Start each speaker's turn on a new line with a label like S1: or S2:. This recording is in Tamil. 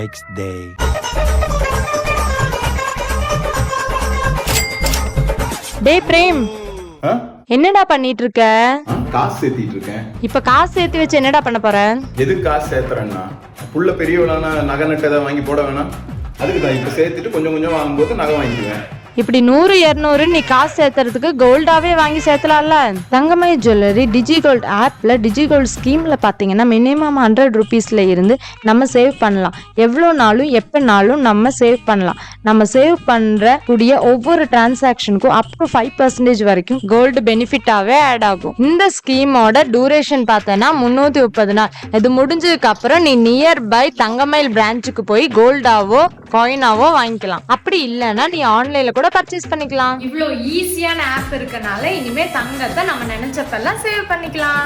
S1: next day.
S2: டேய் பிரேம், என்னடா பண்ணிட்டு இருக்க?
S3: காசு சேர்த்திட்டு இருக்கேன்.
S2: இப்ப காசு சேர்த்து வச்சு என்னடா பண்ண போற?
S3: எதுக்கு காசு சேர்த்துறேன்னா, புள்ள பெரியவளானா நகை நட்டு ஏதாவது வாங்கி போட வேணாம். அதுக்கு தான் இப்ப சேர்த்துட்டு கொஞ்சம் கொஞ்சம் வாங்கும்போது நகை வாங்கிக்குவேன்.
S2: இப்படி 100 200 நீ காசு சேர்த்துறதுக்கு கோல்டாவே வாங்கி சேர்த்தலாம்ல. தங்கமய ஜுவல்லரி டிஜிகோல்ட் ஆப்ல டிஜிகோல்ட் ஸ்கீம்ல பாத்தீங்கன்னா மினிமம் 100 ருபீஸ்ல இருந்து நம்ம சேவ் பண்ணலாம். எவ்வளோ நாளும் எப்பனாலும் நம்ம சேவ் பண்ணலாம். நம்ம சேவ் பண்ற கூடிய ஒவ்வொரு டிரான்சாக்ஷனுக்கும் அப் டு 5% வரைக்கும் கோல்டு பெனிஃபிட்டாவே ஆட் ஆகும். இந்த ஸ்கீமோட டூரேஷன் பார்த்தனா 330 நாள். இது முடிஞ்சதுக்கு அப்புறம் நீ நியர்பை தங்கமயில் பிரான்ச்சுக்கு போய் கோல்டாவோ காயினாவோ வாங்கிக்கலாம். அப்படி இல்லைன்னா நீ ஆன்லைன்ல கூட பர்ச்சேஸ் பண்ணிக்கலாம்.
S4: இவ்வளோ ஈஸியான ஆப் இருக்கனால இனிமே தங்கத்தை நம்ம நினைச்சப்பெல்லாம் சேவ் பண்ணிக்கலாம்.